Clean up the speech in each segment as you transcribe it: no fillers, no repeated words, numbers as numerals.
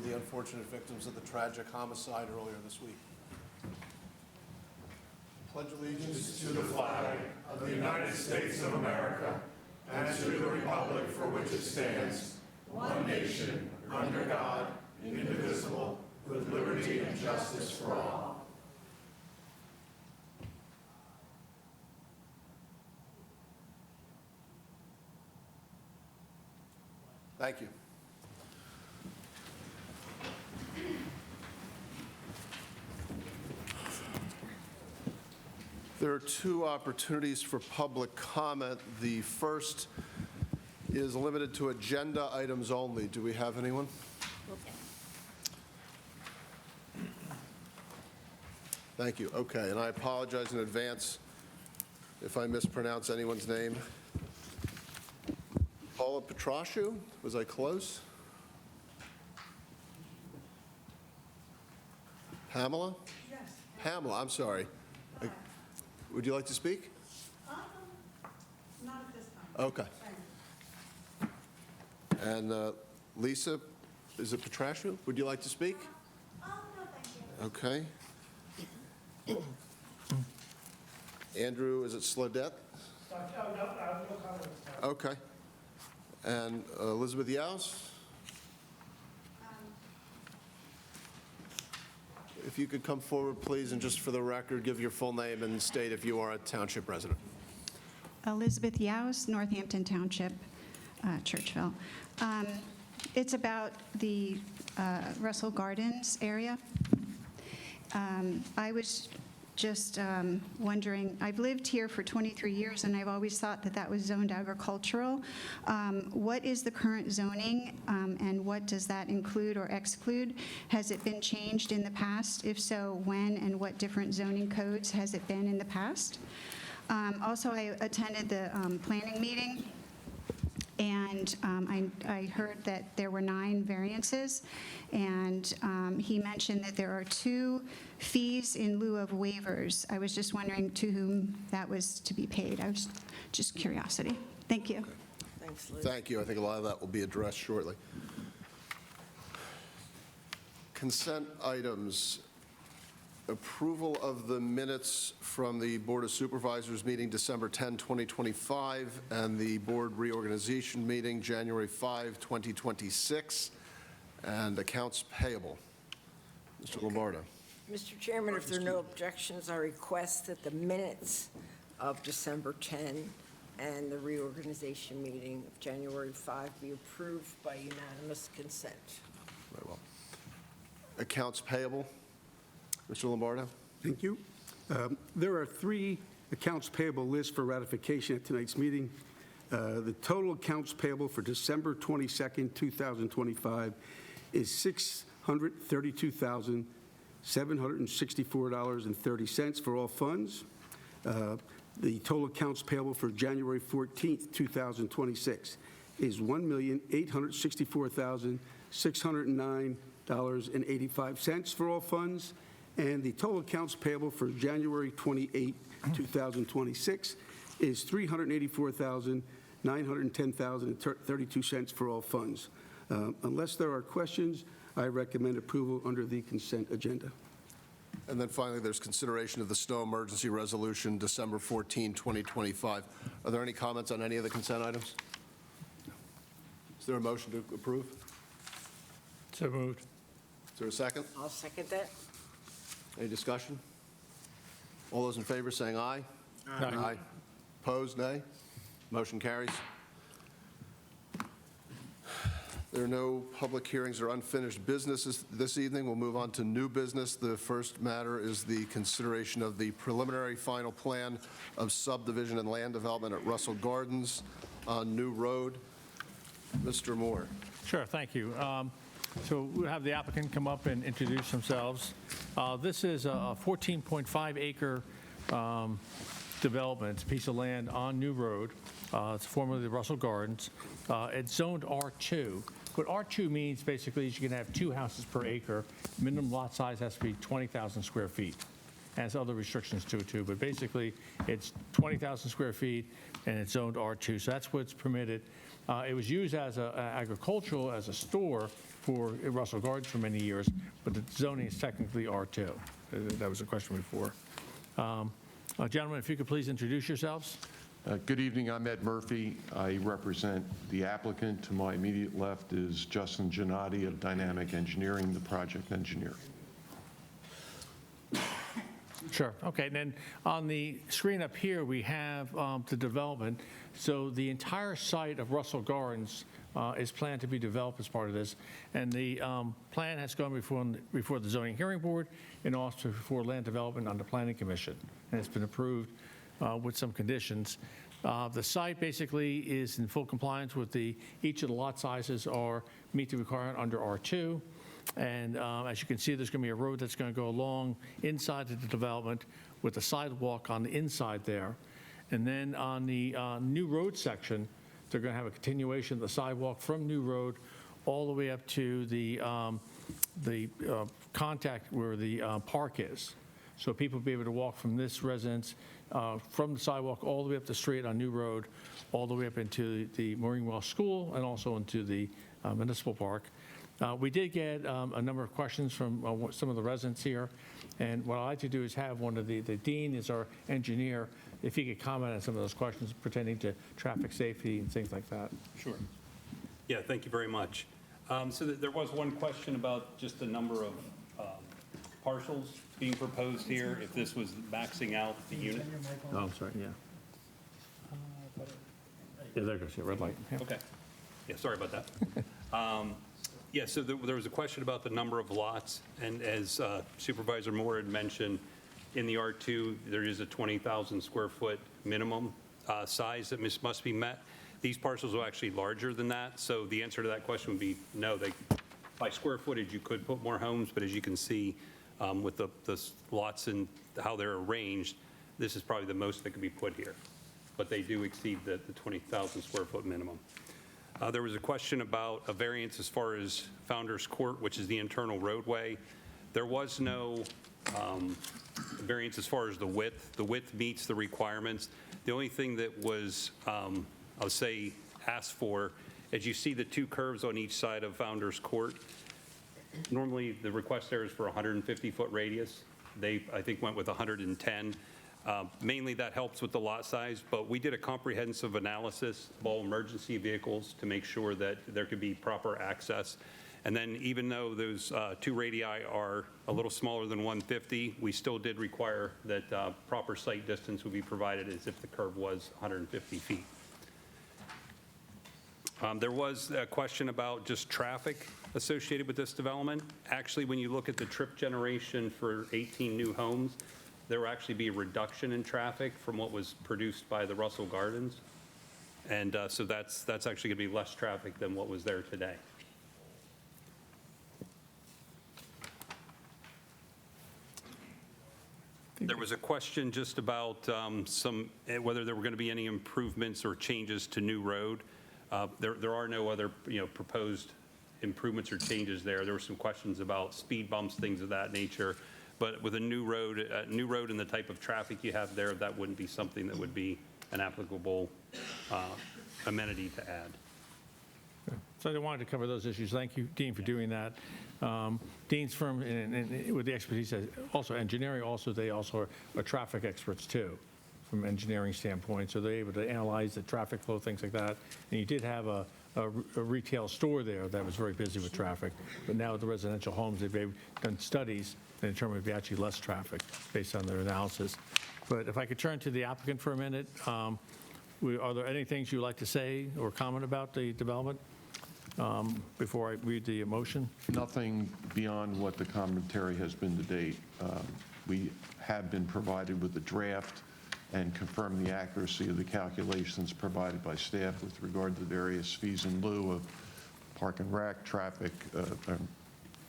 remember the unfortunate victims of the tragic homicide earlier this week. Pledge allegiance To the flag of the United States of America and to the republic for which it stands, one nation, under God, indivisible, with liberty and justice for all. Thank you. There are two opportunities for public comment. The first is limited to agenda items only. Do we have anyone? Thank you. Okay, and I apologize in advance if I mispronounce anyone's name. Paula Petrashu, was I close? Pamela? Yes. Pamela, I'm sorry. Would you like to speak? Not at this time. Okay. And Lisa, is it Petrashu? Would you like to speak? No, thank you. Okay. Andrew, is it Sledette? No comment. Okay. And Elizabeth Yaus? If you could come forward, please, and just for the record, give your full name and state if you are a township resident. Elizabeth Yaus, Northampton Township, Churchville. It's about the Russell Gardens area. I was just wondering, I've lived here for 23 years, and I've always thought that that was zoned agricultural. What is the current zoning, and what does that include or exclude? Has it been changed in the past? If so, when, and what different zoning codes has it been in the past? Also, I attended the planning meeting, and I heard that there were 9 variances, and he mentioned that there are 2 fees in lieu of waivers. I was just wondering to whom that was to be paid. I was just curiosity. Thank you. Okay. Thanks, Liz. Thank you. I think a lot of that will be addressed shortly. Consent items. Approval of the minutes from the Board of Supervisors meeting December 10, 2025, and the Board Reorganization meeting January 5, 2026, and accounts payable. Mr. Lombardo. Mr. Chairman, if there are no objections, I request that the minutes of December 10 and the reorganization meeting of January 5 be approved by unanimous consent. Very well. Accounts payable. Mr. Lombardo. Thank you. There are 3 accounts payable lists for ratification at tonight's meeting. The total accounts payable for December 22nd, 2025 is $632,764.30 for all funds. The total accounts payable for January 14th, 2026 is $1,864,609.85 for all funds. And the total accounts payable for January 28, 2026 is $384,910.32 for all funds. Unless there are questions, I recommend approval under the consent agenda. And then finally, there's consideration of the snow emergency resolution, December 14, 2025. Are there any comments on any of the consent items? Is there a motion to approve? So moved. Is there a second? I'll second that. Any discussion? All those in favor saying aye? Aye. Opposed, nay? Motion carries. There are no public hearings or unfinished business this evening. We'll move on to new business. The first matter is the consideration of the preliminary final plan of subdivision and land development at Russell Gardens on New Road. Mr. Moore. Sure, thank you. So we'll have the applicant come up and introduce themselves. This is a 14.5 acre development, it's a piece of land on New Road. It's formerly the Russell Gardens. It's zoned R2. What R2 means basically is you can have 2 houses per acre. Minimum lot size has to be 20,000 square feet. And has other restrictions too, but basically it's 20,000 square feet and it's zoned R2. So that's what's permitted. It was used as agricultural, as a store for Russell Gardens for many years, but the zoning is technically R2. That was a question before. Gentlemen, if you could please introduce yourselves. Good evening, I'm Ed Murphy. I represent the applicant. To my immediate left is Justin Gennady of Dynamic Engineering, the project engineer. Sure. Okay, and then on the screen up here, we have the development. So the entire site of Russell Gardens is planned to be developed as part of this. And the plan has gone before the zoning hearing board and also before land development on the planning commission. And it's been approved with some conditions. The site basically is in full compliance with each of the lot sizes meet the requirement under R2. And as you can see, there's going to be a road that's going to go along inside of the development with a sidewalk on the inside there. And then on the new road section, they're going to have a continuation of the sidewalk from New Road all the way up to the contact where the park is. So people will be able to walk from this residence, from the sidewalk all the way up the street on New Road, all the way up into the Marine School and also into the municipal park. We did get a number of questions from some of the residents here, and what I'd like to do is have one of the dean is our engineer, if he could comment on some of those questions pertaining to traffic safety and things like that. Sure. Yeah, thank you very much. So there was one question about just the number of parcels being proposed here, if this was maxing out the unit. Oh, I'm sorry, yeah. Yeah, there goes, yeah, red light. Yeah. Okay. Yeah, sorry about that. Yeah, so there was a question about the number of lots, and as Supervisor Moore had mentioned, in the R2, there is a 20,000 square foot minimum size that must be met. These parcels are actually larger than that, so the answer to that question would be no. By square footage, you could put more homes, but as you can see with the lots and how they're arranged, this is probably the most that could be put here. But they do exceed the 20,000 square foot minimum. There was a question about a variance as far as Founders Court, which is the internal roadway. There was no variance as far as the width. The width meets the requirements. The only thing that was, I'll say, asked for, as you see the two curves on each side of Founders Court, normally the request there is for 150-foot radius. They, I think, went with 110. Mainly that helps with the lot size, but we did a comprehensive analysis of all emergency vehicles to make sure that there could be proper access. And then even though those two radii are a little smaller than 150, we still did require that proper sight distance would be provided as if the curve was 150 feet. There was a question about just traffic associated with this development. Actually, when you look at the trip generation for 18 new homes, there will actually be a reduction in traffic from what was produced by the Russell Gardens. And so that's actually going to be less traffic than what was there today. There was a question just about whether there were going to be any improvements or changes to New Road. There are no other proposed improvements or changes there. There were some questions about speed bumps, things of that nature. But with a new road and the type of traffic you have there, that wouldn't be something that would be an applicable amenity to add. So I wanted to cover those issues. Thank you, Dean, for doing that. Dean's firm, and with the expertise, also engineering, they also are traffic experts too, from engineering standpoint. So they're able to analyze the traffic flow, things like that. And you did have a retail store there that was very busy with traffic. But now with the residential homes, they've done studies and determined it would be actually less traffic based on their analysis. But if I could turn to the applicant for a minute, are there any things you'd like to say or comment about the development before I read the motion? Nothing beyond what the commentary has been to date. We have been provided with the draft and confirm the accuracy of the calculations provided by staff with regard to various fees in lieu of park and rec, traffic,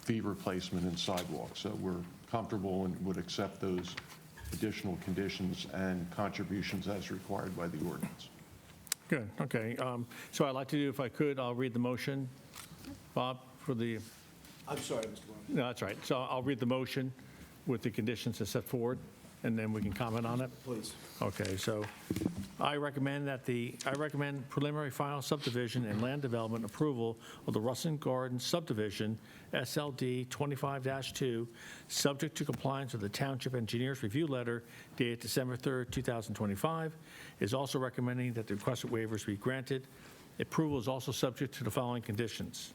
fee replacement, and sidewalks. So we're comfortable and would accept those additional conditions and contributions as required by the ordinance. Good, okay. So I'd like to do, if I could, I'll read the motion. Bob, for the... I'm sorry, Mr. Warren. No, that's right. So I'll read the motion with the conditions as set forward. and then we can comment on it? Please. Okay, so I recommend preliminary final subdivision and land development approval of the Russin Gardens subdivision, SLD 25-2, subject to compliance with the Township Engineers Review Letter dated December 3rd, 2025. Is also recommending that the requested waivers be granted. Approval is also subject to the following conditions.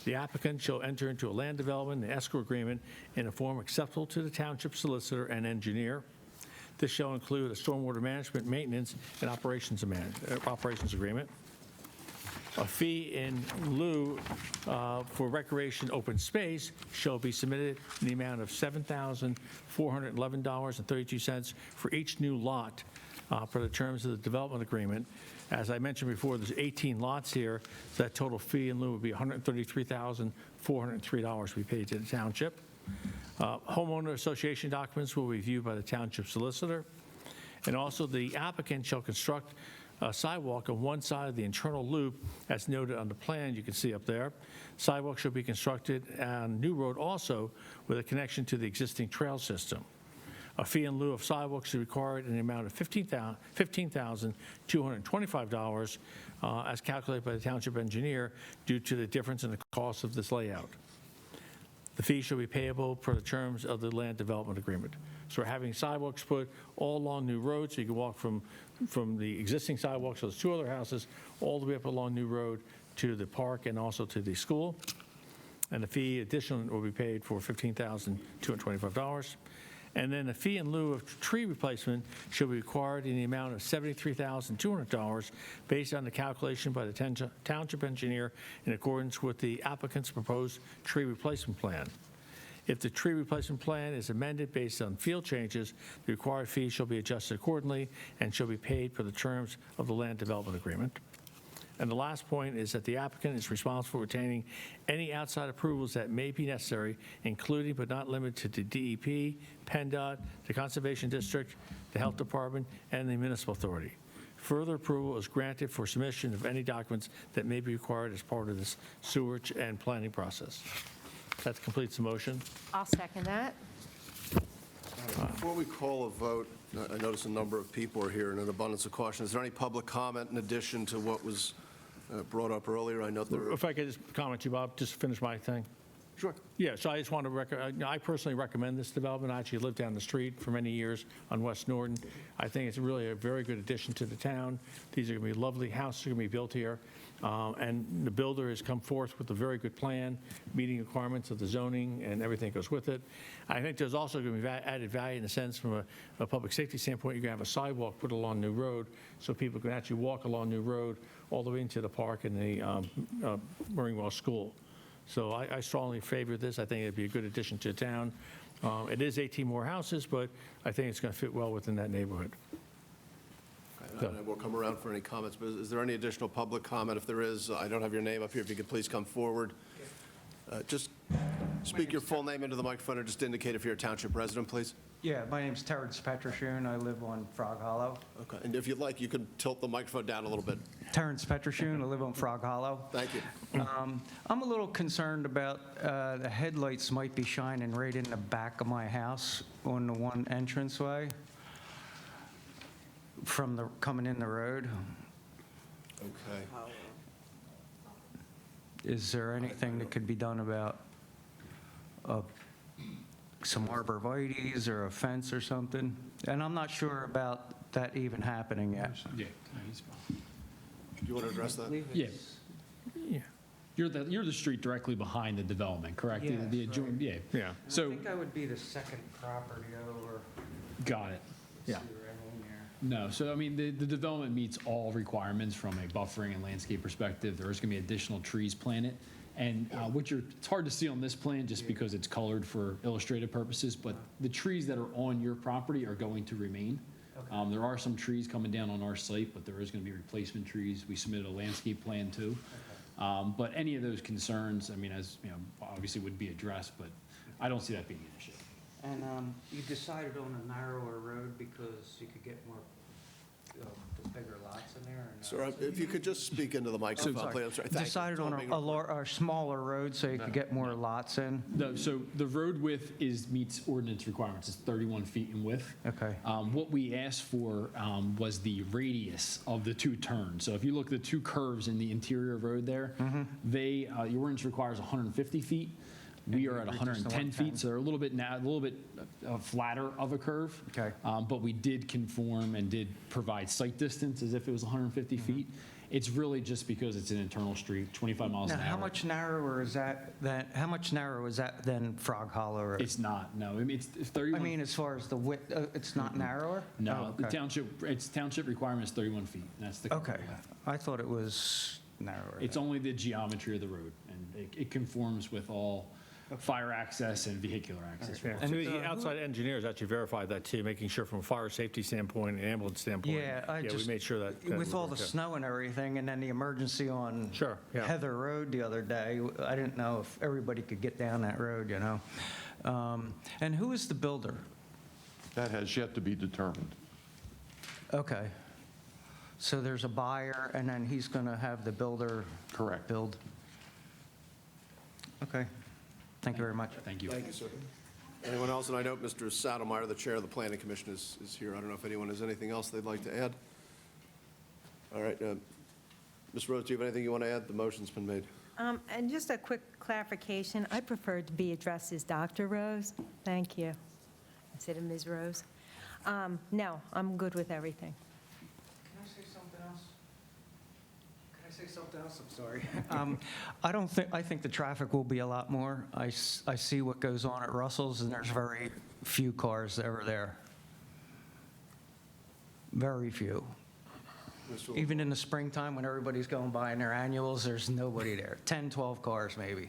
The applicant shall enter into a land development and escrow agreement in a form acceptable to the township solicitor and engineer. This shall include a stormwater management, maintenance, and operations agreement. A fee in lieu for recreation open space shall be submitted in the amount of $7,411.32 for each new lot per the terms of the development agreement. As I mentioned before, there's 18 lots here, so that total fee in lieu would be $133,403 to be paid to the township. Homeowner association documents will be reviewed by the township solicitor. And also, the applicant shall construct a sidewalk on one side of the internal loop, as noted on the plan you can see up there. Sidewalk shall be constructed on New Road also with a connection to the existing trail system. A fee in lieu of sidewalks is required in the amount of $15,225 as calculated by the township engineer due to the difference in the cost of this layout. The fee shall be payable per the terms of the land development agreement. So we're having sidewalks put all along New Road, so you can walk from the existing sidewalks, so there's two other houses, all the way up along New Road to the park and also to the school. And the fee additional will be paid for $15,225. And then a fee in lieu of tree replacement shall be required in the amount of $73,200 based on the calculation by the township engineer in accordance with the applicant's proposed tree replacement plan. If the tree replacement plan is amended based on field changes, the required fee shall be adjusted accordingly and shall be paid per the terms of the land development agreement. And the last point is that the applicant is responsible for retaining any outside approvals that may be necessary, including but not limited to DEP, PennDOT, the Conservation District, the Health Department, and the Municipal Authority. Further approval is granted for submission of any documents that may be required as part of this sewage and planning process. That completes the motion. I'll second that. Before we call a vote, I notice a number of people are here in an abundance of caution. Is there any public comment in addition to what was brought up earlier? I know there. If I could just comment to you, Bob, just finish my thing. Sure. Yeah, so I just want to I personally recommend this development. I actually lived down the street for many years on West Norton. I think it's really a very good addition to the town. These are going to be lovely houses are going to be built here. And the builder has come forth with a very good plan, meeting requirements of the zoning and everything that goes with it. I think there's also going to be added value in the sense from a public safety standpoint. You're going to have a sidewalk put along New Road so people can actually walk along New Road all the way into the park and the Murringwell School. So I strongly favor this. I think it'd be a good addition to town. It is 18 more houses, but I think it's going to fit well within that neighborhood. And we'll come around for any comments, but is there any additional public comment? If there is, I don't have your name up here. If you could please come forward. Just speak your full name into the microphone or just indicate if you're a township resident, please. Yeah, my name's Terrence Petroshoon. I live on Frog Hollow. Okay, and if you'd like, you could tilt the microphone down a little bit. Terrence Petroshoon. I live on Frog Hollow. Thank you. I'm a little concerned about the headlights might be shining right in the back of my house on the one entranceway from the coming in the road. Okay. Is there anything that could be done about some arborvitaes or a fence or something? And I'm not sure about that even happening yet. Yeah. Do you want to address that? Yeah. Yeah. You're the street directly behind the development, correct? Yeah, The adjoining, yeah. Yeah. So, I think I would be the second property over. got it. Yeah. See where I'm in there. No, so I mean, the development meets all requirements from a buffering and landscape perspective. There is going to be additional trees planted. And it's hard to see on this plan just because it's colored for illustrative purposes, but the trees that are on your property are going to remain. Okay. There are some trees coming down on our site, but there is going to be replacement trees. We submitted a landscape plan too. But any of those concerns, I mean, as you know, obviously would be addressed, but I don't see that being an issue. And you decided on a narrower road because you could get more bigger lots in there? Sir, if you could just speak into the microphone, please. I'm sorry. Thank you. Decided on Don't make a smaller road so you could get more lots in? No, so the road width meets ordinance requirements. It's 31 feet in width. Okay. What we asked for was the radius of the two turns. So if you look at the two curves in the interior road there, your ordinance requires 150 feet. We are at reduced to 110 feet, 110. so they're a little bit flatter of a curve. Okay. But we did conform and did provide sight distance as if it was 150 feet. It's really just because it's an internal street, 25 miles Now, an hour. how much narrower is that than Frog Hollow? Or- It's not, no. I mean, it's 31. I mean, as far as the width, it's not narrower? No, Oh, the okay. township requirement is 31 feet. That's the. Okay. I thought it was narrower. It's only the geometry of the road, and it conforms with all fire access and vehicular access. Yeah, And, so the who- outside engineers actually verified that too, making sure from a fire safety standpoint and ambulance standpoint. Yeah, we made sure that. With all the worked out. snow and everything, and then the emergency on Sure, yeah. Heather Road the other day, I didn't know if everybody could get down that road, you know? And who is the builder? That has yet to be determined. Okay. So there's a buyer, and then he's going to have the builder Correct. build? Okay. Thank you very much. Thank you. Thank you, sir. Anyone else? And I know Mr. Saddlemeyer, the chair of the Planning Commission, is here. I don't know if anyone has anything else they'd like to add. All right. Ms. Rose, do you have anything you want to add? The motion's been made. And just a quick clarification, I prefer to be addressed as Dr. Rose. Thank you, instead of Ms. Rose. No, I'm good with everything. Can I say something else? I'm sorry. I think the traffic will be a lot more. I see what goes on at Russell's, and there's very few cars ever there. Very few. Mr. Even in the springtime, when everybody's going by in their annuals, there's nobody there. 10, 12 cars maybe.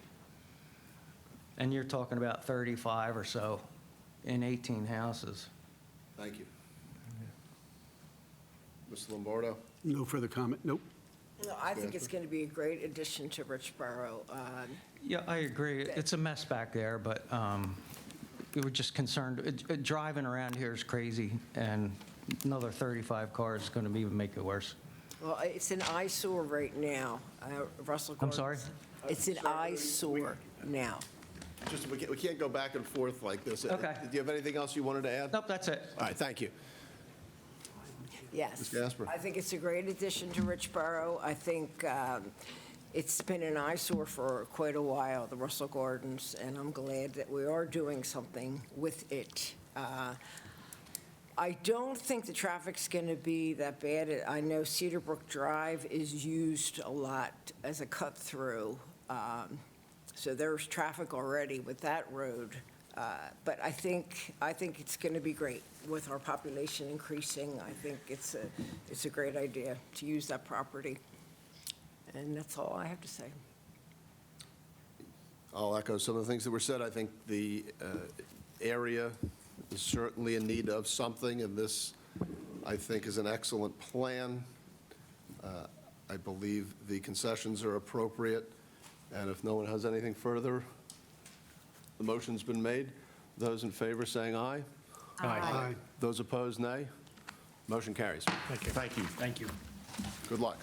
And you're talking about 35 or so in 18 houses. Thank you. Mr. Lombardo? No further comment? Nope. No, I think it's going to be a great addition to Richboro. Yeah, I agree. It's a mess back there, but we were just concerned. Driving around here is crazy, and another 35 cars is going to even make it worse. Well, it's an eyesore right now, Russell I'm Gardens. sorry? It's an eyesore now. Just, we can't go back and forth like this. Okay. Do you have anything else you wanted to add? Nope, that's it. All right, thank you. Yes. Ms. Gasper. I think it's a great addition to Richboro. I think it's been an eyesore for quite a while, the Russell Gardens, and I'm glad that we are doing something with it. I don't think the traffic's going to be that bad. I know Cedar Brook Drive is used a lot as a cut-through, so there's traffic already with that road. But I think it's going to be great with our population increasing. I think it's a great idea to use that property. And that's all I have to say. I'll echo some of the things that were said. I think the area is certainly in need of something, and this, I think, is an excellent plan. I believe the concessions are appropriate, and if no one has anything further, the motion's been made. Those in favor saying aye. Aye. Those opposed, nay. Motion carries. Thank you. Thank you. Thank you. Good luck.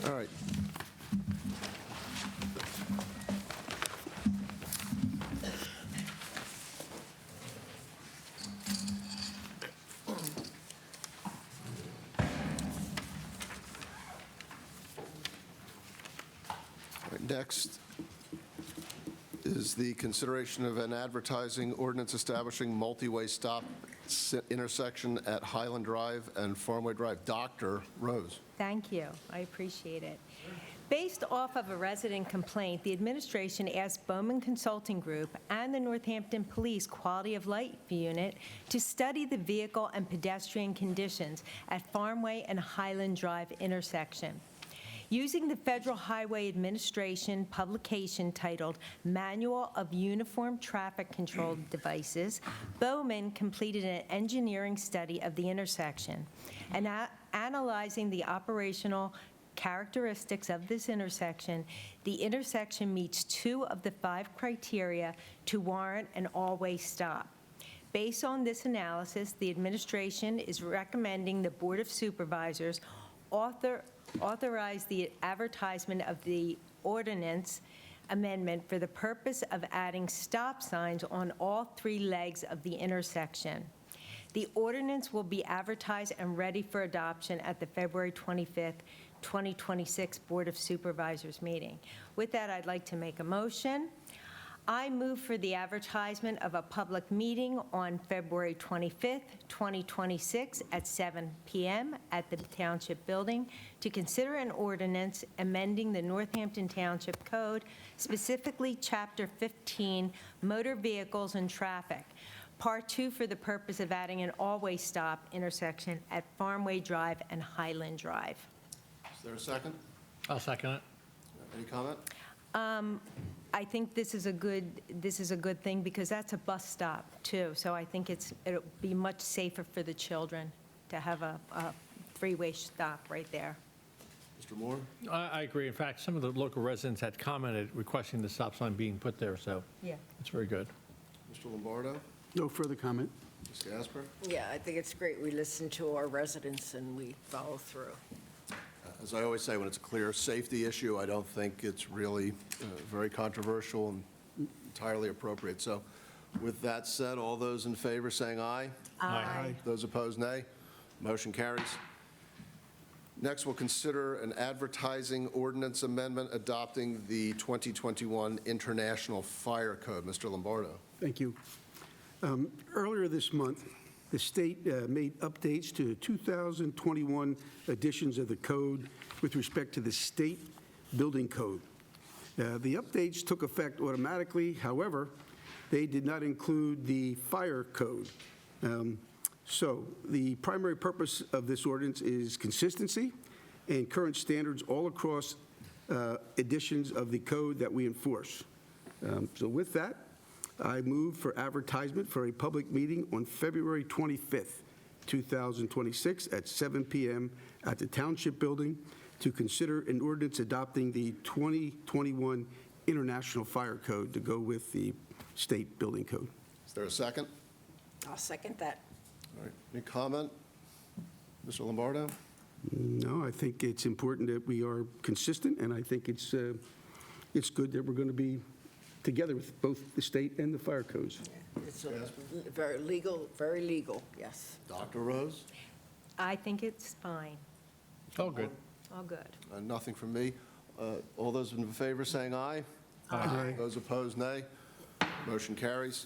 All right. Next is the consideration of an advertising ordinance establishing multi-way stop intersection at Highland Drive and Farmway Drive. Dr. Rose. Thank you, I appreciate it. Based off of a resident complaint, the administration asked Bowman Consulting Group and the Northampton Police Quality of Life Unit to study the vehicle and pedestrian conditions at Farmway and Highland Drive intersection. Using the Federal Highway Administration publication titled Manual of Uniform Traffic Control Devices, Bowman completed an engineering study of the intersection and analyzing the operational characteristics of this intersection. The intersection meets 2 of the 5 criteria to warrant an all-way stop. Based on this analysis, the administration is recommending the Board of Supervisors authorize the advertisement of the ordinance amendment for the purpose of adding stop signs on all 3 legs of the intersection. The ordinance will be advertised and ready for adoption at the February 25th, 2026 Board of Supervisors meeting. With that, I'd like to make a motion. I move for the advertisement of a public meeting on February 25th, 2026 at 7 p.m. at the Township Building to consider an ordinance amending the Northampton Township Code, specifically Chapter 15, Motor Vehicles and Traffic, Part 2 for the purpose of adding an all-way stop intersection at Farmway Drive and Highland Drive. Is there a second? I'll second it. Any comment? I think this is a good thing because that's a bus stop too. So I think it'll be much safer for the children to have a 3-way stop right there. Mr. Moore? I agree. In fact, some of the local residents had commented requesting the stop sign being put there, so Yeah. it's very good. Mr. Lombardo? No further comment. Ms. Gasper? Yeah, I think it's great. We listen to our residents and we follow through. As I always say, when it's a clear safety issue, I don't think it's really very controversial and entirely appropriate. So with that said, all those in favor saying aye? Aye. Those opposed, nay. Motion carries. Next, we'll consider an advertising ordinance amendment adopting the 2021 International Fire Code. Mr. Lombardo. Thank you. Earlier this month, the state made updates to 2021 editions of the code with respect to the state building code. The updates took effect automatically. However, they did not include the fire code. So the primary purpose of this ordinance is consistency and current standards all across editions of the code that we enforce. So with that, I move for advertisement for a public meeting on February 25th, 2026 at 7 p.m. at the Township Building to consider an ordinance adopting the 2021 International Fire Code to go with the state building code. Is there a second? I'll second that. All right. Any comment? Mr. Lombardo? No, I think it's important that we are consistent, and I think it's good that we're going to be together with both the state and the fire codes. It's very legal, yes. Dr. Rose? I think it's fine. All good. All good. Nothing from me. All those in favor saying aye? Aye. Those opposed, nay. Motion carries.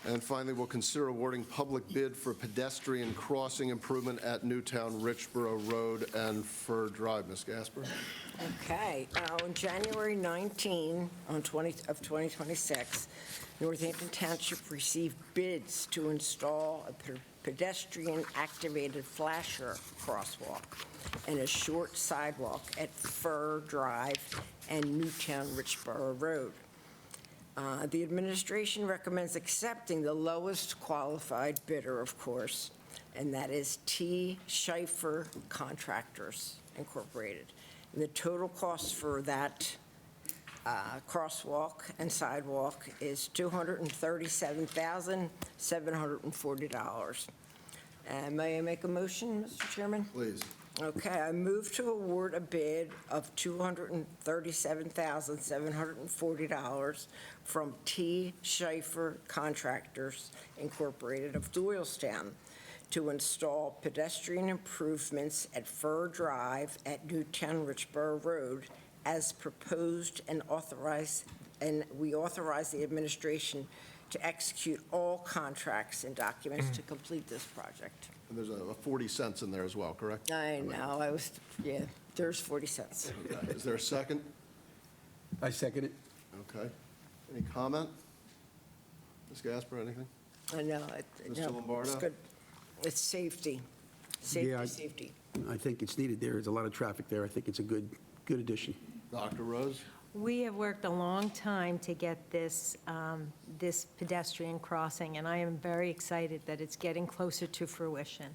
And finally, we'll consider awarding public bid for pedestrian crossing improvement at Newtown Richboro Road and Fur Drive. Ms. Gasper? Okay, on January 19 of 2026, Northampton Township received bids to install a pedestrian-activated flasher crosswalk and a short sidewalk at Fur Drive and Newtown Richboro Road. The administration recommends accepting the lowest qualified bidder, of course, and that is T. Schaefer Contractors Incorporated. And the total cost for that crosswalk and sidewalk is $237,740. And may I make a motion, Mr. Chairman? Please. Okay, I move to award a bid of $237,740 from T. Schaefer Contractors Incorporated of Doylestown to install pedestrian improvements at Fur Drive at Newtown Richboro Road as proposed and authorized, and we authorize the administration to execute all contracts and documents to complete this project. And there's a 40 cents in there as well, correct? I know, there's 40 cents. Okay. Is there a second? I second it. Okay. Any comment? Ms. Gasper, anything? I know. Mr. Lombardo? It's good. It's safety. Yeah, Safety. I think it's needed there. There's a lot of traffic there. I think it's a good addition. Dr. Rose? We have worked a long time to get this pedestrian crossing, and I am very excited that it's getting closer to fruition.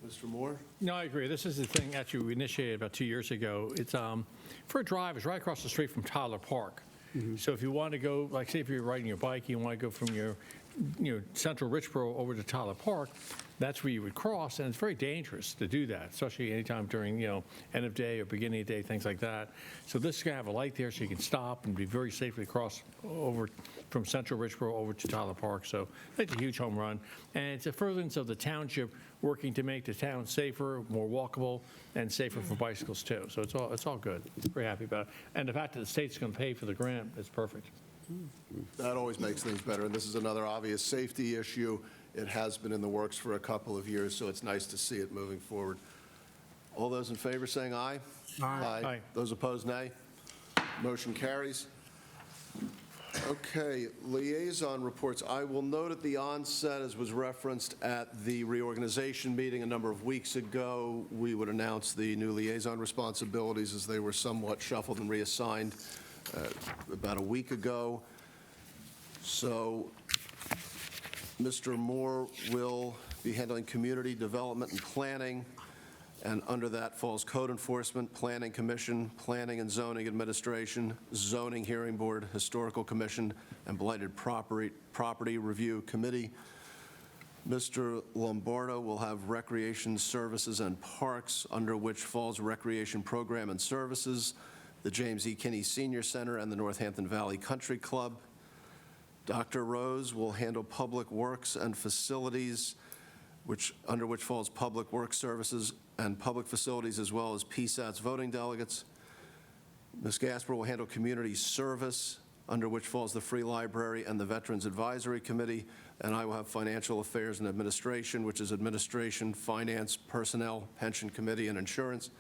Mr. Moore? No, I agree. This is the thing actually we initiated about 2 years ago. It's Fur Drive is right across the street from Tyler Park. So if you want to go, like say if you're riding your bike, you want to go from your Central Richboro over to Tyler Park, that's where you would cross, and it's very dangerous to do that, especially anytime during, end of day or beginning of day, things like that. So this is going to have a light there so you can stop and be very safely cross over from Central Richboro over to Tyler Park. So it's a huge home run. And it's a furtherance of the township working to make the town safer, more walkable, and safer for bicycles too. So it's all good. Very happy about it. And the fact that the state's going to pay for the grant is perfect. That always makes things better, and this is another obvious safety issue. It has been in the works for a couple of years, so it's nice to see it moving forward. All those in favor saying aye? Aye. Aye. Those opposed, nay. Motion carries. Okay, liaison reports. I will note at the onset, as was referenced at the reorganization meeting a number of weeks ago, we would announce the new liaison responsibilities as they were somewhat shuffled and reassigned about a week ago. So Mr. Moore will be handling community development and planning, and under that falls code enforcement, planning commission, planning and zoning administration, zoning hearing board, historical commission, and blighted property review committee. Mr. Lombardo will have recreation services and parks, under which falls recreation program and services, the James E. Kinney Senior Center, and the Northampton Valley Country Club. Dr. Rose will handle public works and facilities, under which falls public works services and public facilities, as well as PSAT's voting delegates. Ms. Gasper will handle community service, under which falls the Free Library and the Veterans Advisory Committee, and I will have financial affairs and administration, which is administration, finance, personnel, pension committee, and insurance.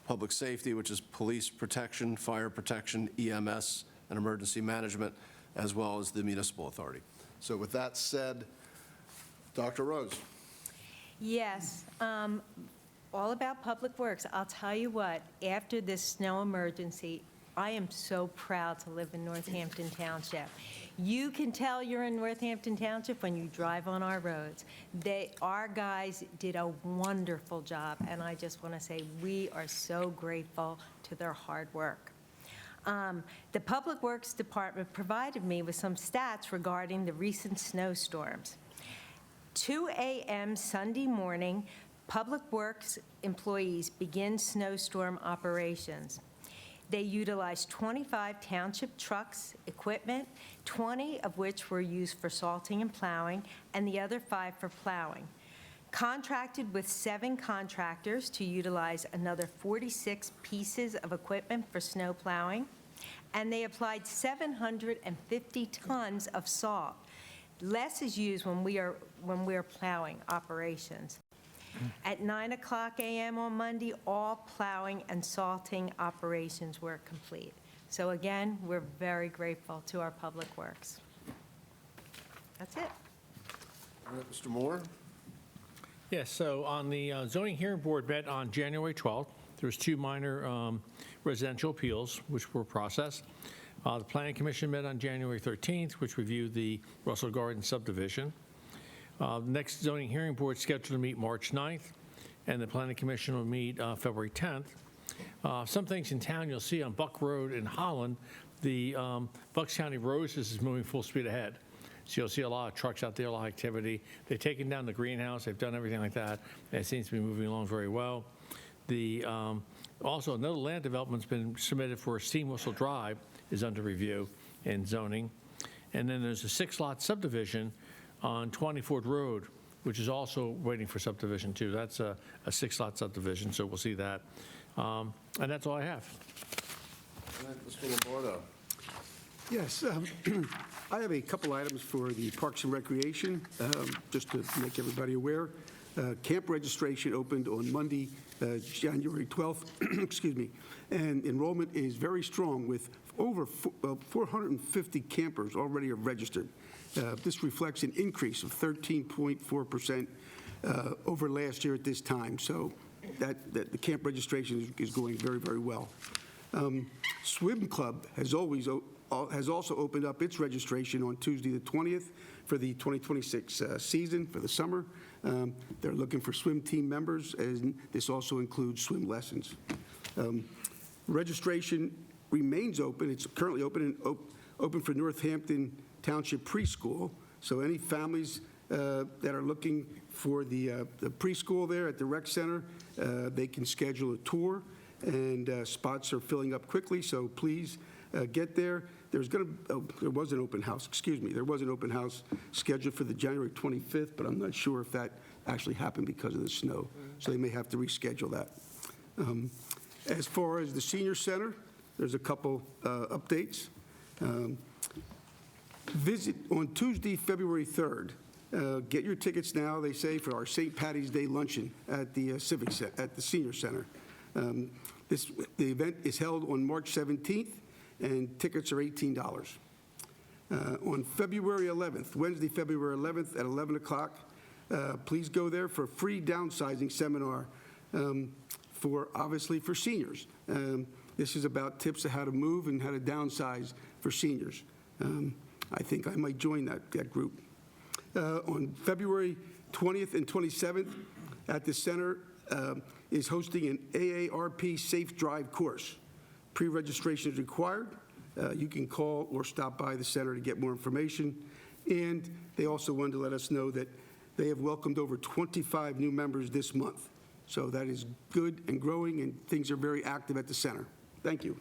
Public safety, which is police protection, fire protection, EMS, and emergency management, as well as the municipal authority. So with that said, Dr. Rose. Yes, all about Public Works. I'll tell you what, after this snow emergency, I am so proud to live in Northampton Township. You can tell you're in Northampton Township when you drive on our roads. Our guys did a wonderful job, and I just want to say we are so grateful to their hard work. The Public Works Department provided me with some stats regarding the recent snowstorms. 2 a.m. Sunday morning, Public Works employees begin snowstorm operations. They utilized 25 township trucks, equipment, 20 of which were used for salting and plowing, and the other 5 for plowing. Contracted with 7 contractors to utilize another 46 pieces of equipment for snow plowing, and they applied 750 tons of salt. Less is used when we are plowing operations. At 9:00 a.m. on Monday, all plowing and salting operations were complete. So again, we're very grateful to our Public Works. That's it. All right, Mr. Moore. Yes, so on the zoning hearing board met on January 12th. There was 2 minor residential appeals which were processed. The Planning Commission met on January 13th, which reviewed the Russell Garden subdivision. The next zoning hearing board scheduled to meet March 9th, and the Planning Commission will meet February 10th. Some things in town you'll see on Buck Road in Highland, the Bucks County Roads is moving full speed ahead. So you'll see a lot of trucks out there, a lot of activity. They've taken down the greenhouse, they've done everything like that, and it seems to be moving along very well. Also, another land development's been submitted for Steam Whistle Drive, is under review in zoning. And then there's a 6-lot subdivision on 20 Ford Road, which is also waiting for subdivision too. That's a 6-lot subdivision, so we'll see that. And that's all I have. All right, Mr. Lombardo. Yes, I have a couple items for the Parks and Recreation, just to make everybody aware. Camp registration opened on Monday, January 12th, excuse me, and enrollment is very strong with over 450 campers already are registered. This reflects an increase of 13.4% over last year at this time, so that the camp registration is going very, very well. Swim Club has also opened up its registration on Tuesday the 20th for the 2026 season for the summer. They're looking for swim team members, and this also includes swim lessons. Registration remains open. It's currently open for Northampton Township Preschool. So any families that are looking for the preschool there at the rec center, they can schedule a tour, and spots are filling up quickly, so please get there. There was an open house, there was an open house scheduled for the January 25th, but I'm not sure if that actually happened because of the snow, so they may have to reschedule that. As far as the senior center, there's a couple updates. Visit on Tuesday, February 3rd. Get your tickets now, they say, for our St. Patty's Day luncheon at the at the Senior Center. The event is held on March 17th, and tickets are $18. On February 11th, Wednesday, February 11th at 11 o'clock, please go there for a free downsizing seminar obviously for seniors. This is about tips on how to move and how to downsize for seniors. I think I might join that group. On February 20th and 27th, at the center is hosting an AARP Safe Drive course. Pre-registration is required. You can call or stop by the center to get more information. And they also wanted to let us know that they have welcomed over 25 new members this month. So that is good and growing, and things are very active at the center. Thank you.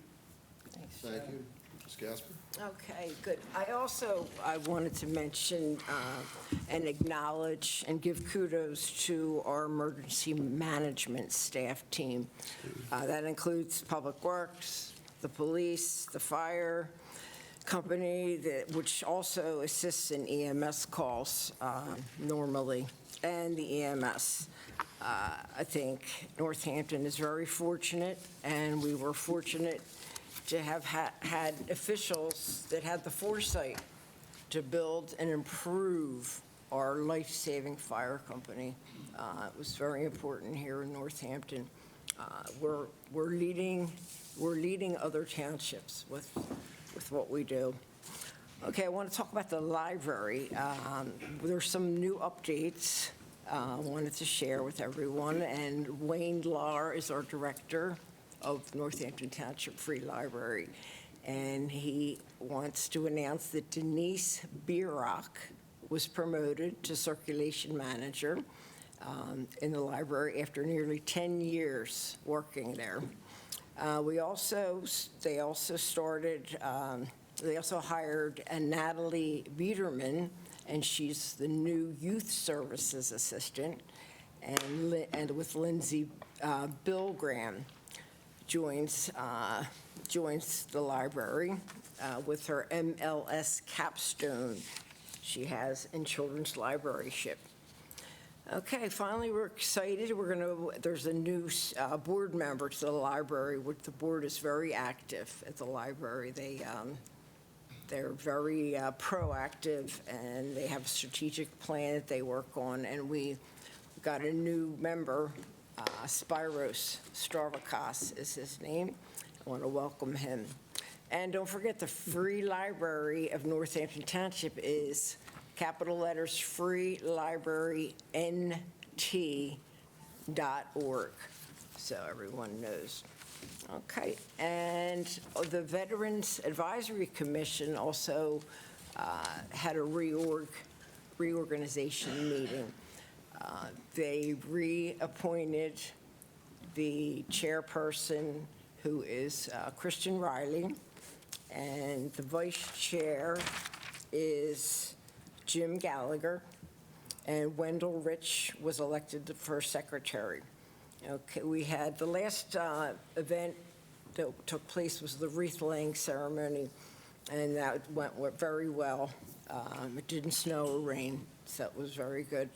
Thank you. Ms. Gasper? Okay, good. I wanted to mention and acknowledge and give kudos to our emergency management staff team. That includes Public Works, the police, the fire company, which also assists in EMS calls normally, and the EMS. I think Northampton is very fortunate, and we were fortunate to have had officials that had the foresight to build and improve our life-saving fire company. It was very important here in Northampton. We're leading other townships with what we do. Okay, I want to talk about the library. There's some new updates I wanted to share with everyone, and Wayne Lahr is our director of Northampton Township Free Library, and he wants to announce that Denise Bierock was promoted to circulation manager in the library after nearly 10 years working there. They also hired Natalie Biederman, and she's the new youth services assistant, and with Lindsay Bilgram joins the library with her MLS capstone she has in children's libraryship. Okay, finally, we're excited. There's a new board member to the library, which the board is very active at the library. They're very proactive, and they have a strategic plan that they work on, and we got a new member. Spyros Starvakas is his name. I want to welcome him. And don't forget, the Free Library of Northampton Township is capital letters freelibrarynt.org, so everyone knows. Okay, and the Veterans Advisory Commission also had a reorganization meeting. They reappointed the chairperson, who is Christian Riley, and the vice chair is Jim Gallagher, and Wendell Rich was elected the first secretary. Okay, we had the last event that took place was the wreath-laying ceremony, and that went very well. It didn't snow or rain, so it was very good.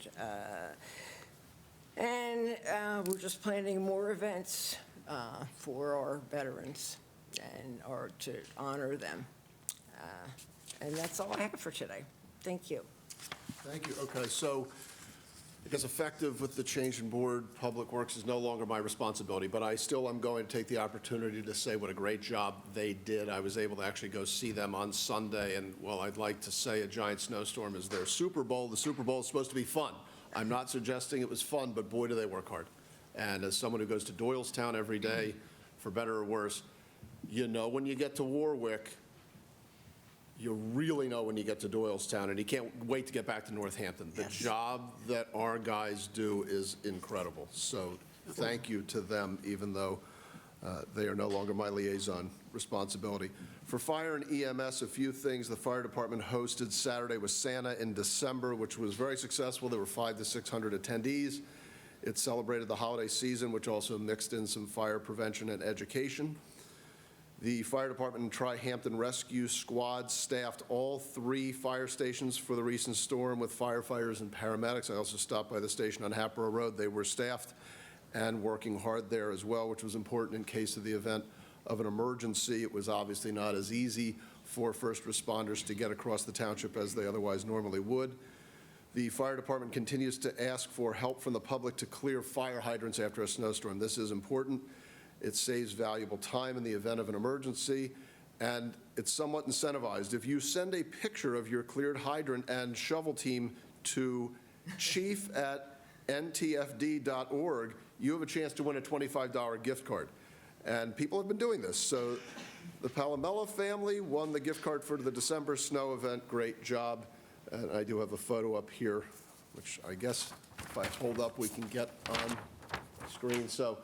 And we're just planning more events for our veterans or to honor them. And that's all I have for today. Thank you. Thank you. Okay, so I guess effective with the change in board, Public Works is no longer my responsibility, but I still am going to take the opportunity to say what a great job they did. I was able to actually go see them on Sunday, and well, I'd like to say a giant snowstorm is their Super Bowl. The Super Bowl is supposed to be fun. I'm not suggesting it was fun, but boy, do they work hard. And as someone who goes to Doylestown every day, for better or worse, you know when you get to Warwick, you really know when you get to Doylestown, and you can't wait to get back to Northampton. The job that our guys do is incredible. So thank you to them, even though they are no longer my liaison responsibility. For fire and EMS, a few things. The fire department hosted Saturday with Santa in December, which was very successful. There were 500 to 600 attendees. It celebrated the holiday season, which also mixed in some fire prevention and education. The fire department and Tri-Hampton Rescue Squad staffed all 3 fire stations for the recent storm with firefighters and paramedics. I also stopped by the station on Hatboro Road. They were staffed and working hard there as well, which was important in case of the event of an emergency. It was obviously not as easy for first responders to get across the township as they otherwise normally would. The fire department continues to ask for help from the public to clear fire hydrants after a snowstorm. This is important. It saves valuable time in the event of an emergency, and it's somewhat incentivized. If you send a picture of your cleared hydrant and shovel team to chief@ntfd.org, you have a chance to win a $25 gift card. And people have been doing this. So the Palomella family won the gift card for the December snow event. Great job. And I do have a photo up here, which I guess if I hold up, we can get on screen. So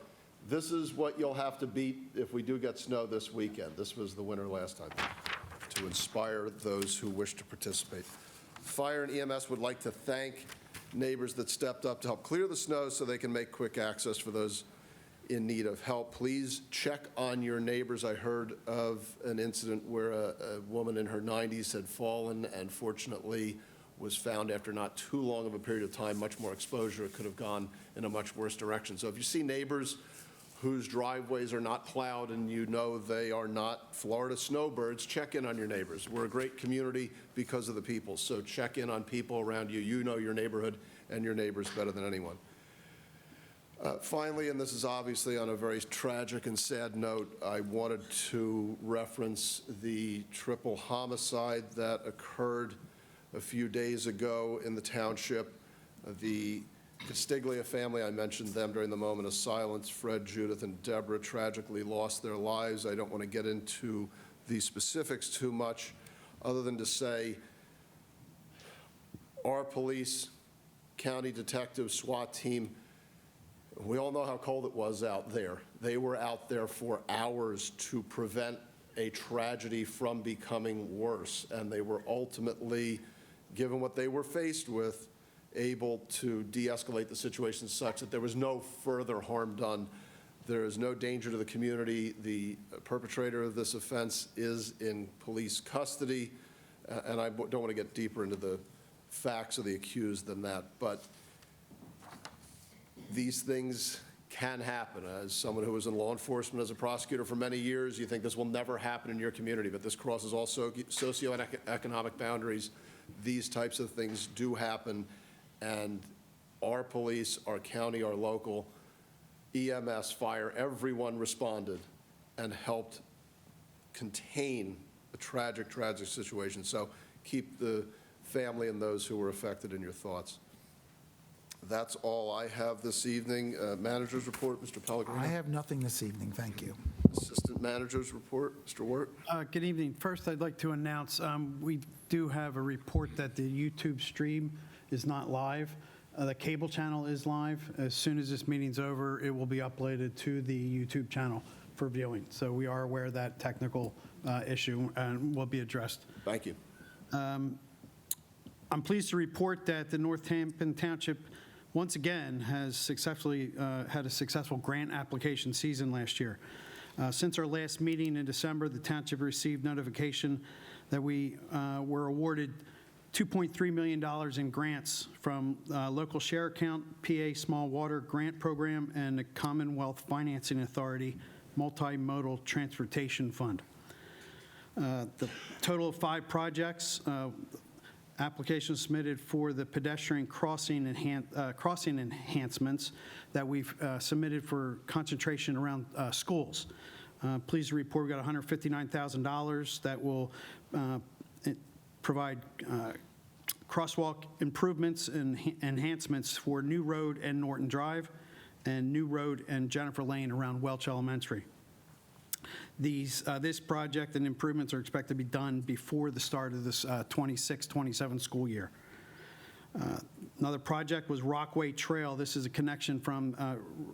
this is what you'll have to beat if we do get snow this weekend. This was the winner last time, to inspire those who wish to participate. Fire and EMS would like to thank neighbors that stepped up to help clear the snow so they can make quick access for those in need of help. Please check on your neighbors. I heard of an incident where a woman in her 90s had fallen and fortunately was found after not too long of a period of time. Much more exposure. It could have gone in a much worse direction. So if you see neighbors whose driveways are not plowed and you know they are not Florida snowbirds, check in on your neighbors. We're a great community because of the people. So check in on people around you. You know your neighborhood and your neighbors better than anyone. Finally, and this is obviously on a very tragic and sad note, I wanted to reference the triple homicide that occurred a few days ago in the township. The Castiglia family, I mentioned them during the moment of silence. Fred, Judith, and Deborah tragically lost their lives. I don't want to get into the specifics too much, other than to say our police, county detective, SWAT team, we all know how cold it was out there. They were out there for hours to prevent a tragedy from becoming worse, and they were ultimately, given what they were faced with, able to de-escalate the situation such that there was no further harm done. There is no danger to the community. The perpetrator of this offense is in police custody, and I don't want to get deeper into the facts of the accused than that, but these things can happen. As someone who was in law enforcement as a prosecutor for many years, you think this will never happen in your community, but this crosses all socioeconomic boundaries. These types of things do happen, and our police, our county, our local, EMS, fire, everyone responded and helped contain a tragic, tragic situation. So keep the family and those who were affected in your thoughts. That's all I have this evening. Manager's report, Mr. Pellegrino. I have nothing this evening, thank you. Assistant Manager's report, Mr. Wirt. Good evening. First, I'd like to announce we do have a report that the YouTube stream is not live. The cable channel is live. As soon as this meeting's over, it will be uploaded to the YouTube channel for viewing. So we are aware of that technical issue and will be addressed. Thank you. I'm pleased to report that the Northampton Township once again has successfully had a successful grant application season last year. Since our last meeting in December, the township received notification that we were awarded $2.3 million in grants from local share account, PA Small Water Grant Program, and the Commonwealth Financing Authority Multimodal Transportation Fund. The total of 5 projects, applications submitted for the pedestrian crossing enhancements that we've submitted for concentration around schools. Pleased to report we got $159,000 that will provide crosswalk improvements and enhancements for New Road and Norton Drive, and New Road and Jennifer Lane around Welch Elementary. This project and improvements are expected to be done before the start of this 26-27 school year. Another project was Rockway Trail. This is a connection from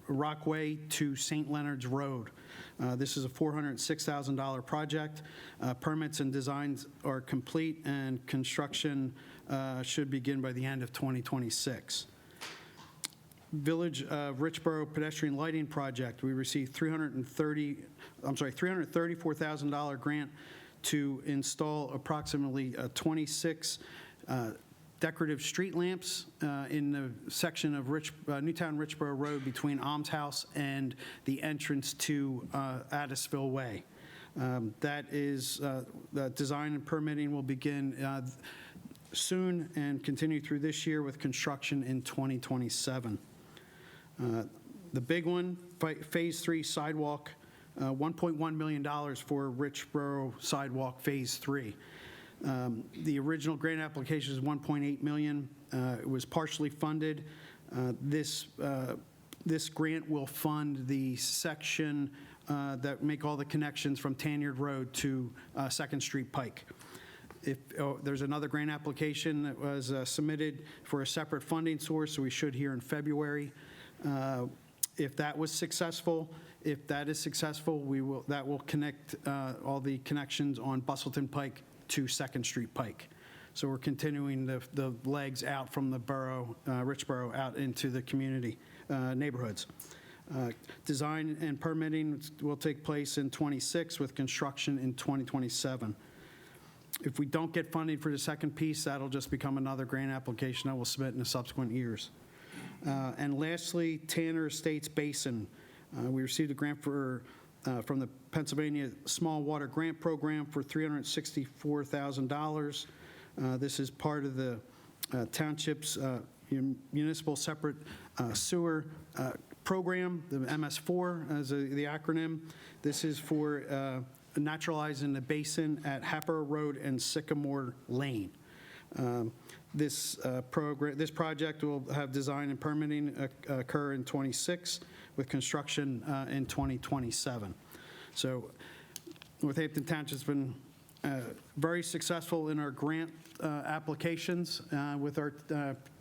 Rockway to St. Leonard's Road. This is a $406,000 project. Permits and designs are complete, and construction should begin by the end of 2026. Village of Richboro pedestrian lighting project, we received $334,000 grant to install approximately 26 decorative street lamps in the section of Newtown Richboro Road between Alms House and the entrance to Addisville Way. That is, the design and permitting will begin soon and continue through this year with construction in 2027. The big one, Phase 3 sidewalk, $1.1 million for Richboro sidewalk Phase 3. The original grant application is $1.8 million. It was partially funded. This grant will fund the section that make all the connections from Tanyard Road to 2nd Street Pike. There's another grant application that was submitted for a separate funding source, so we should hear in February. If that was successful, if that is successful, that will connect all the connections on Bustleton Pike to 2nd Street Pike. So we're continuing the legs out from the borough, Richboro, out into the community neighborhoods. Design and permitting will take place in 26 with construction in 2027. If we don't get funding for the second piece, that'll just become another grant application that we'll submit in the subsequent years. And lastly, Tanner Estates Basin. We received a grant from the Pennsylvania Small Water Grant Program for $364,000. This is part of the township's municipal separate sewer program, the MS4 as the acronym. This is for naturalizing the basin at Happer Road and Sycamore Lane. This project will have design and permitting occur in 26 with construction in 2027. So Northampton Township's been very successful in our grant applications with our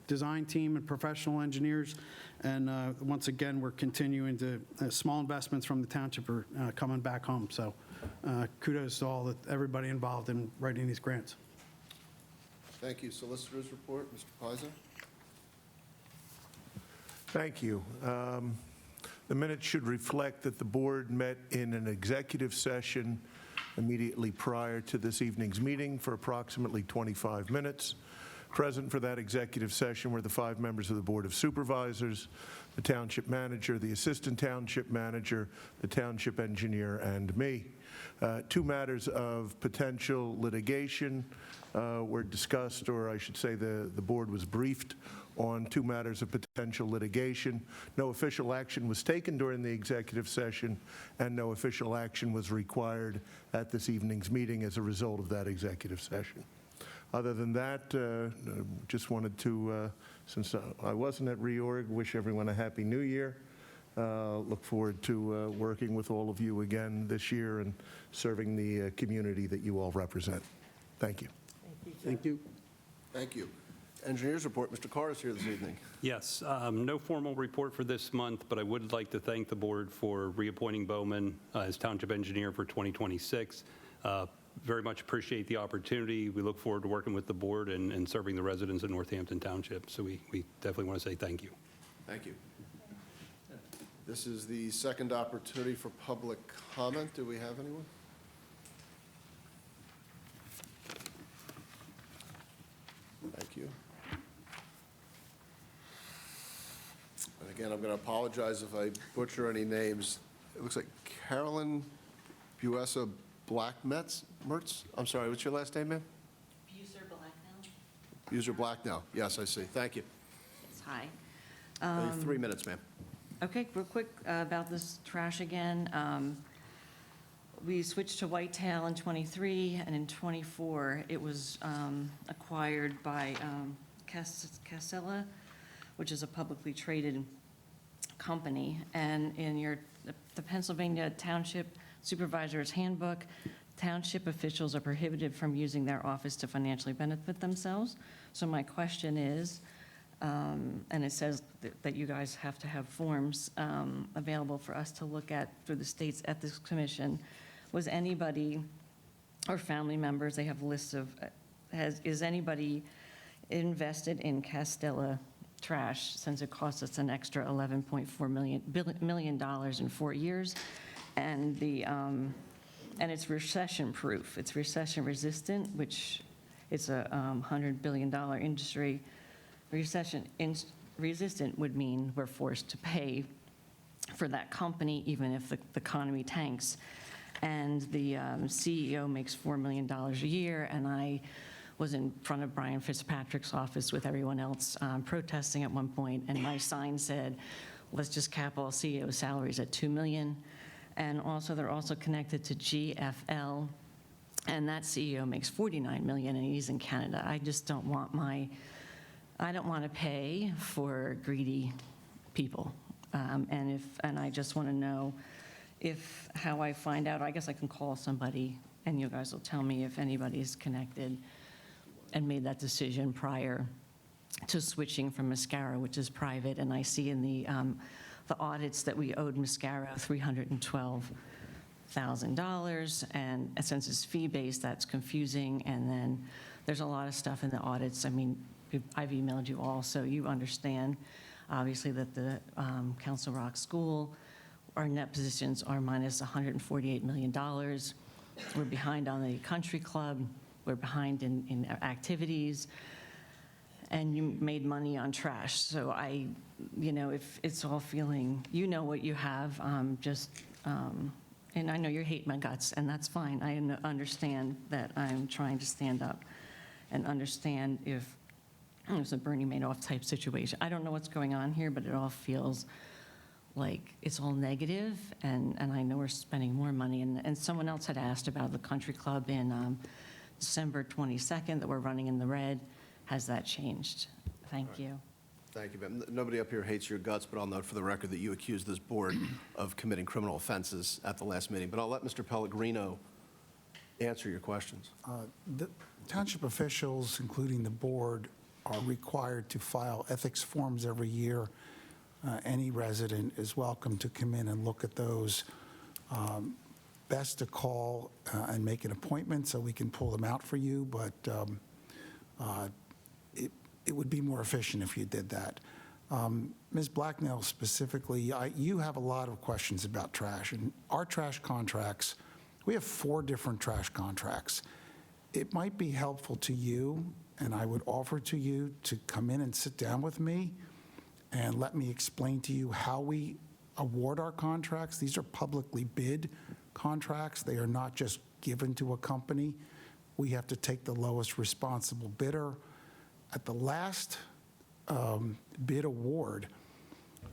design team and professional engineers. And once again, we're continuing to, small investments from the township are coming back home. So kudos to everybody involved in writing these grants. Thank you. Solicitor's report, Mr. Pisa. Thank you. The minutes should reflect that the board met in an executive session immediately prior to this evening's meeting for approximately 25 minutes. Present for that executive session were the 5 members of the Board of Supervisors, the township manager, the assistant township manager, the township engineer, and me. 2 matters of potential litigation were discussed, or I should say the board was briefed on 2 matters of potential litigation. No official action was taken during the executive session, and no official action was required at this evening's meeting as a result of that executive session. Other than that, just wanted to, since I wasn't at Reorg, wish everyone a Happy New Year. Look forward to working with all of you again this year and serving the community that you all represent. Thank you. Thank you. Thank you. Engineers report. Mr. Carr is here this evening. Yes, no formal report for this month, but I would like to thank the board for reappointing Bowman as township engineer for 2026. Very much appreciate the opportunity. We look forward to working with the board and serving the residents of Northampton Township. So we definitely want to say thank you. Thank you. This is the second opportunity for public comment. Do we have anyone? Thank you. And again, I'm going to apologize if I butcher any names. It looks like Carolyn Buessa Blackmetz? Mertz? I'm sorry, what's your last name, ma'am? Buser Blacknell. Yes, I see. Thank you. Yes, hi. 3 minutes, ma'am. Okay, real quick about this trash again. We switched to whitetail in '23, and in '24, it was acquired by Casella, which is a publicly traded company. And in the Pennsylvania Township Supervisors Handbook, township officials are prohibited from using their office to financially benefit themselves. So my question is, and it says that you guys have to have forms available for us to look at through the state's Ethics Commission. Was anybody or family members, they have lists of, is anybody invested in Castella Trash since it cost us an extra $11.4 million in 4 years? And and it's recession-proof. It's recession-resistant, which is a $100 billion industry. Recession-resistant would mean we're forced to pay for that company even if the economy tanks. And the CEO makes $4 million a year, and I was in front of Brian Fitzpatrick's office with everyone else protesting at one point, and my sign said, let's just cap all CEO salaries at $2 million. And also, they're also connected to GFL, and that CEO makes $49 million, and he's in Canada. I just don't want I don't want to pay for greedy people. And I just want to know how I find out. I guess I can call somebody, and you guys will tell me if anybody's connected and made that decision prior to switching from Mascara, which is private. And I see in the audits that we owed Mascara $312,000, and since it's fee-based, that's confusing. And then there's a lot of stuff in the audits. I mean, I've emailed you all, so you understand, obviously, that the Council Rock School, our net positions are minus $148 million. We're behind on the country club. We're behind in activities. And you made money on trash. So if it's all feeling, you know what you have, and I know you hate my guts, and that's fine. I understand that I'm trying to stand up and understand if it's a Bernie Madoff type situation. I don't know what's going on here, but it all feels like it's all negative, and I know we're spending more money. And someone else had asked about the country club in December 22nd that we're running in the red. Has that changed? Thank you. Thank you, ma'am. Nobody up here hates your guts, but I'll note for the record that you accused this board of committing criminal offenses at the last meeting. But I'll let Mr. Pellegrino answer your questions. The township officials, including the board, are required to file ethics forms every year. Any resident is welcome to come in and look at those. Best to call and make an appointment so we can pull them out for you, but it would be more efficient if you did that. Ms. Blacknell specifically, you have a lot of questions about trash, and our trash contracts, we have 4 different trash contracts. It might be helpful to you, and I would offer to you to come in and sit down with me and let me explain to you how we award our contracts. These are publicly bid contracts. They are not just given to a company. We have to take the lowest responsible bidder. At the last bid award,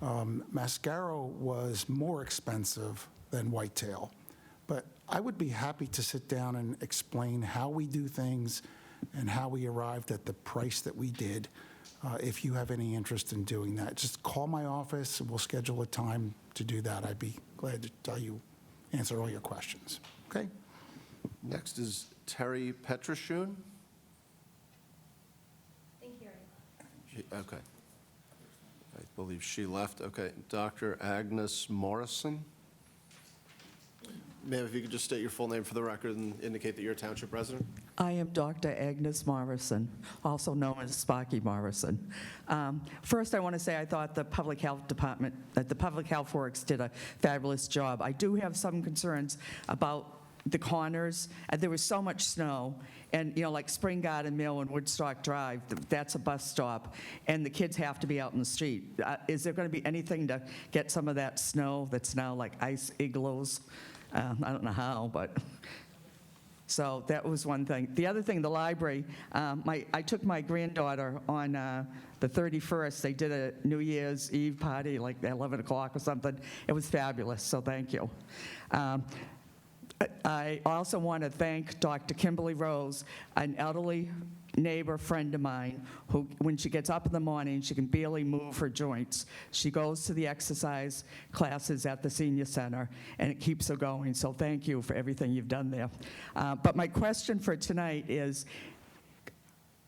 Mascaro was more expensive than Whitetail. But I would be happy to sit down and explain how we do things and how we arrived at the price that we did. If you have any interest in doing that, just call my office and we'll schedule a time to do that. I'd be glad to answer all your questions. Okay? Next is Terry Petrashun. Okay. I believe she left. Okay. Dr. Agnes Morrison. Ma'am, if you could just state your full name for the record and indicate that you're a township resident. I am Dr. Agnes Morrison, also known as Sparky Morrison. First, I want to say I thought the Public Health Department, that the Public Health Works did a fabulous job. I do have some concerns about the corners. There was so much snow, and like Spring Garden Mill and Woodstock Drive, that's a bus stop, and the kids have to be out in the street. Is there going to be anything to get some of that snow that's now like ice igloos? I don't know how, but so that was one thing. The other thing, the library, I took my granddaughter on the 31st. They did a New Year's Eve party, like 11 o'clock or something. It was fabulous, so thank you. I also want to thank Dr. Kimberly Rose, an elderly neighbor friend of mine who, when she gets up in the morning, she can barely move her joints. She goes to the exercise classes at the senior center, and it keeps her going. So thank you for everything you've done there. But my question for tonight is,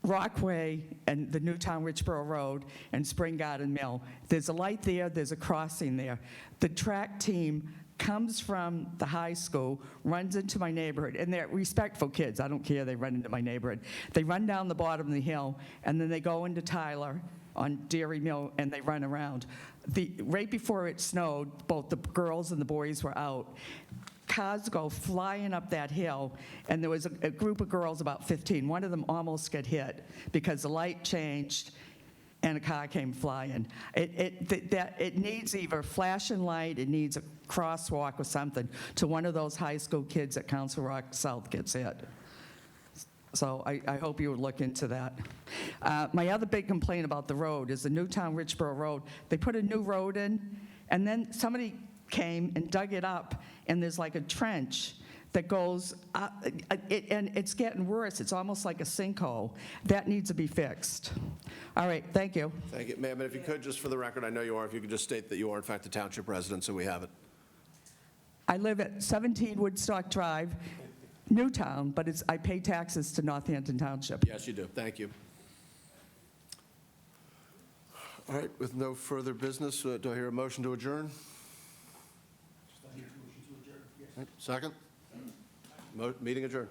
Rockway and the Newtown Richboro Road and Spring Garden Mill, there's a light there, there's a crossing there. The track team comes from the high school, runs into my neighborhood, and they're respectful kids. I don't care, they run into my neighborhood. They run down the bottom of the hill, and then they go into Tyler on Dairy Mill, and they run around. Right before it snowed, both the girls and the boys were out. Cars go flying up that hill, and there was a group of girls, about 15. One of them almost got hit because the light changed, and a car came flying. It needs either flashing light, it needs a crosswalk or something to one of those high school kids at Council Rock South gets hit. So I hope you would look into that. My other big complaint about the road is the Newtown Richboro Road. They put a new road in, and then somebody came and dug it up, and there's like a trench that goes up, and it's getting worse. It's almost like a sinkhole. That needs to be fixed. All right, thank you. Thank you. Ma'am, and if you could, just for the record, I know you are, if you could just state that you are in fact a township resident, so we have it. I live at 17 Woodstock Drive, Newtown, but I pay taxes to Northampton Township. Yes, you do. Thank you. All right, with no further business, do I hear a motion to adjourn? Second? Meeting adjourned.